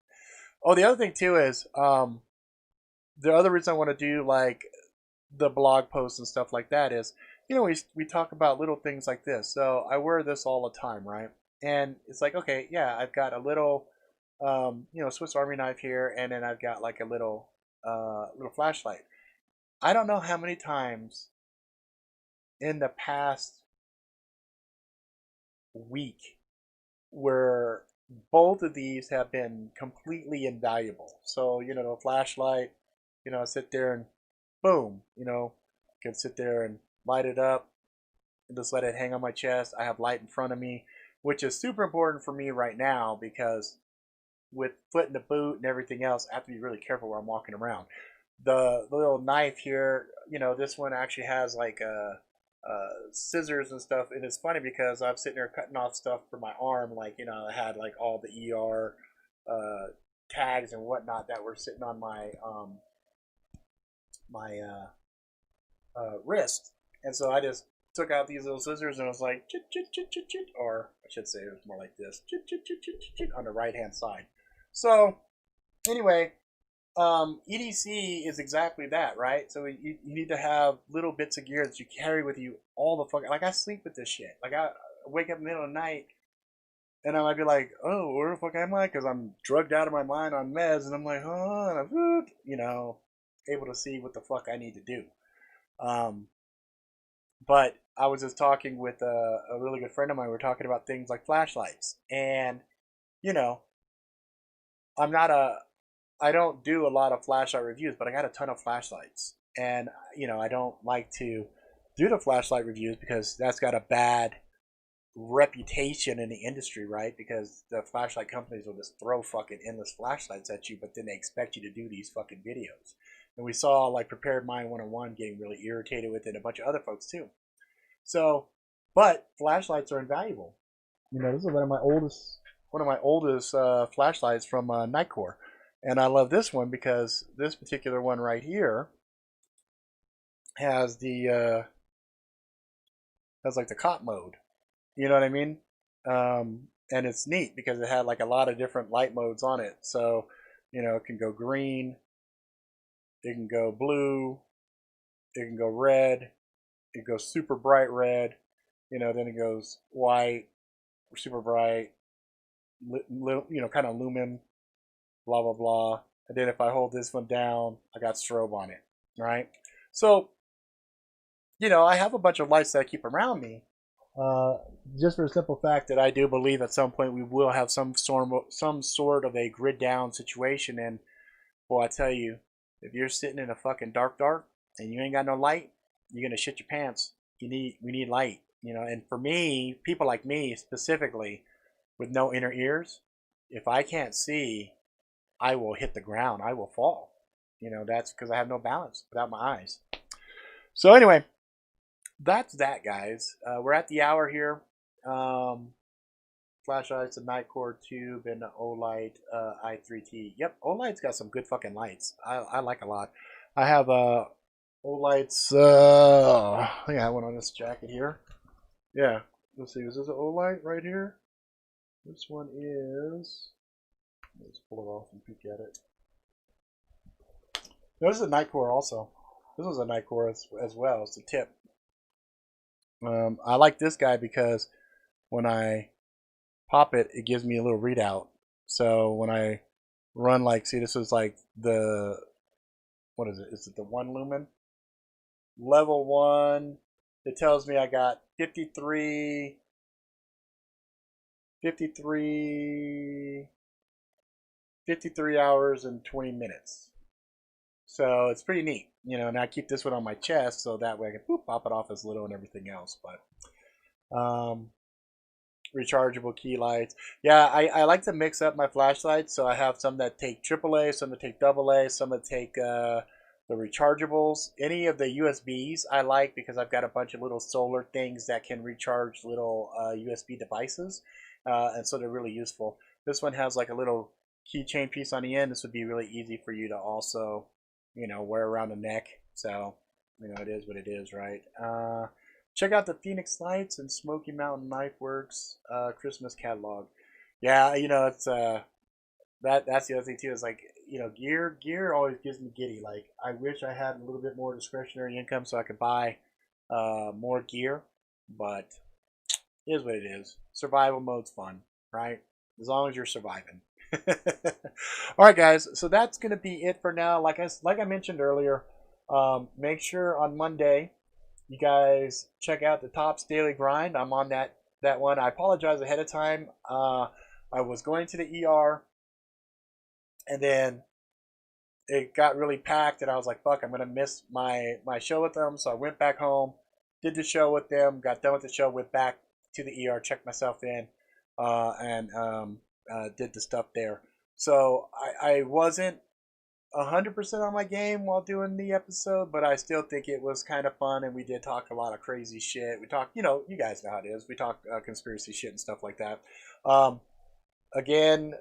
Oh, the other thing, too, is the other reason I want to do like the blog posts and stuff like that is, you know, we talk about little things like this. So I wear this all the time, right? And it's like, okay, yeah, I've got a little, you know, Swiss Army knife here, and then I've got like a little flashlight. I don't know how many times in the past week where both of these have been completely invaluable. So, you know, the flashlight, you know, I sit there and boom, you know, I can sit there and light it up and just let it hang on my chest. I have light in front of me, which is super important for me right now because with foot in the boot and everything else, I have to be really careful where I'm walking around. The little knife here, you know, this one actually has like scissors and stuff, and it's funny because I'm sitting there cutting off stuff for my arm, like, you know, I had like all the ER tags and whatnot that were sitting on my wrist, and so I just took out these little scissors and I was like chit, chit, chit, chit, chit, or I should say it was more like this chit, chit, chit, chit, chit, on the right hand side. So anyway, EDC is exactly that, right? So you need to have little bits of gear that you carry with you all the fucking, like I sleep with this shit. Like I wake up in the middle of the night and I might be like, oh, where the fuck am I? Because I'm drugged out of my mind on meds, and I'm like, oh, and I'm, you know, able to see what the fuck I need to do. But I was just talking with a really good friend of mine. We were talking about things like flashlights, and you know, I don't do a lot of flashlight reviews, but I got a ton of flashlights, and you know, I don't like to do the flashlight reviews because that's got a bad reputation in the industry, right? Because the flashlight companies will just throw fucking endless flashlights at you, but then they expect you to do these fucking videos. And we saw like Prepared Mind 101 getting really irritated with it, and a bunch of other folks too. So, but flashlights are invaluable. You know, this is one of my oldest flashlights from Nightcore, and I love this one because this particular one right here has the has like the cop mode. You know what I mean? And it's neat because it had like a lot of different light modes on it. So, you know, it can go green, it can go blue, it can go red, it goes super bright red, you know, then it goes white, super bright, you know, kind of lumen, blah, blah, blah. And then if I hold this one down, I got strobe on it, right? So, you know, I have a bunch of lights that I keep around me. Just for the simple fact that I do believe at some point we will have some sort of a grid down situation, and well, I tell you, If you're sitting in a fucking dark, and you ain't got no light, you're gonna shit your pants. We need light, you know. And for me, people like me specifically, with no inner ears, if I can't see, I will hit the ground. I will fall. You know, that's because I have no balance without my eyes. So anyway, that's that, guys. We're at the hour here. Flashlights, a Nightcore tube, and an Olight i3T. Yep, Olight's got some good fucking lights. I like a lot. I have Olight's. I think I have one on this jacket here. Yeah, let's see. Is this an Olight right here? This one is. Let's pull it off and peek at it. No, this is a Nightcore also. This was a Nightcore as well. It's a tip. I like this guy because when I pop it, it gives me a little readout. So when I run, like, see, this is like the, what is it? Is it the 1 lumen? Level 1. It tells me I got 53 hours and 20 minutes. So it's pretty neat, you know, and I keep this one on my chest so that way I can pop it off as little and everything else. But rechargeable key lights. Yeah, I like to mix up my flashlights, so I have some that take AAA, some that take AA, some that take the rechargeables. Any of the USBs I like because I've got a bunch of little solar things that can recharge little USB devices, and so they're really useful. This one has like a little keychain piece on the end. This would be really easy for you to also, you know, wear around the neck. So, you know, it is what it is, right? Check out the Phoenix Lights and Smoky Mountain Knife Works Christmas catalog. Yeah, you know, it's that's the other thing too. Is like, you know, gear always gives me giddy. Like, I wish I had a little bit more discretionary income so I could buy more gear, but it is what it is. Survival mode's fun, right? As long as you're surviving. All right, guys. So that's gonna be it for now. Like I mentioned earlier, make sure on Monday you guys check out the Tops Daily Grind. I'm on that one. I apologize ahead of time. I was going to the ER, and then it got really packed, and I was like, "Fuck, I'm gonna miss my show with them." So I went back home, did the show with them, got done with the show, went back to the ER, checked myself in, and did the stuff there. So I wasn't 100% on my game while doing the episode, but I still think it was kind of fun, and we did talk a lot of crazy shit. We talked, you know, you guys know how it is. We talk conspiracy shit and stuff like that. Again,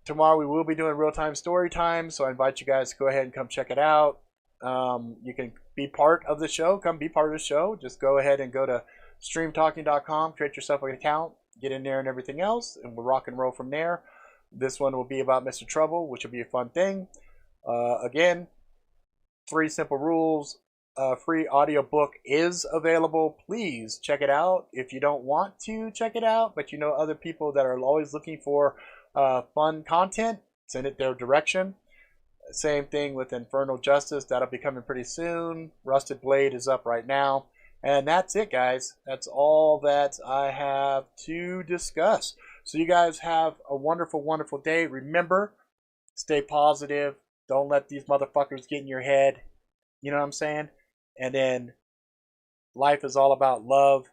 tomorrow we will be doing real-time story time, so I invite you guys to go ahead and come check it out. You can be part of the show. Come be part of the show. Just go ahead and go to streamtalking.com, create yourself an account, get in there and everything else, and we'll rock and roll from there. This one will be about Mr. Trouble, which will be a fun thing. Again, 3 simple rules. Free audiobook is available. Please check it out. If you don't want to check it out, but you know other people that are always looking for fun content, send it their direction. Same thing with Infernal Justice. That'll be coming pretty soon. Rusted Blade is up right now. And that's it, guys. That's all that I have to discuss. So you guys have a wonderful, wonderful day. Remember, stay positive. Don't let these motherfuckers get in your head. You know what I'm saying? And then life is all about love,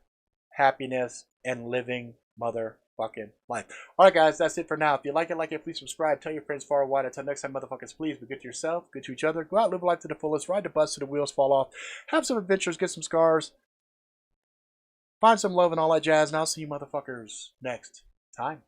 happiness, and living motherfucking life. Alright, guys, that's it for now. If you like it, please subscribe. Tell your friends far and wide. Until next time, motherfuckers, please be good to yourself, good to each other. Go out, live life to the fullest. Ride the bus till the wheels fall off. Have some adventures, get some scars. Find some love and all that jazz. And I'll see you motherfuckers next time.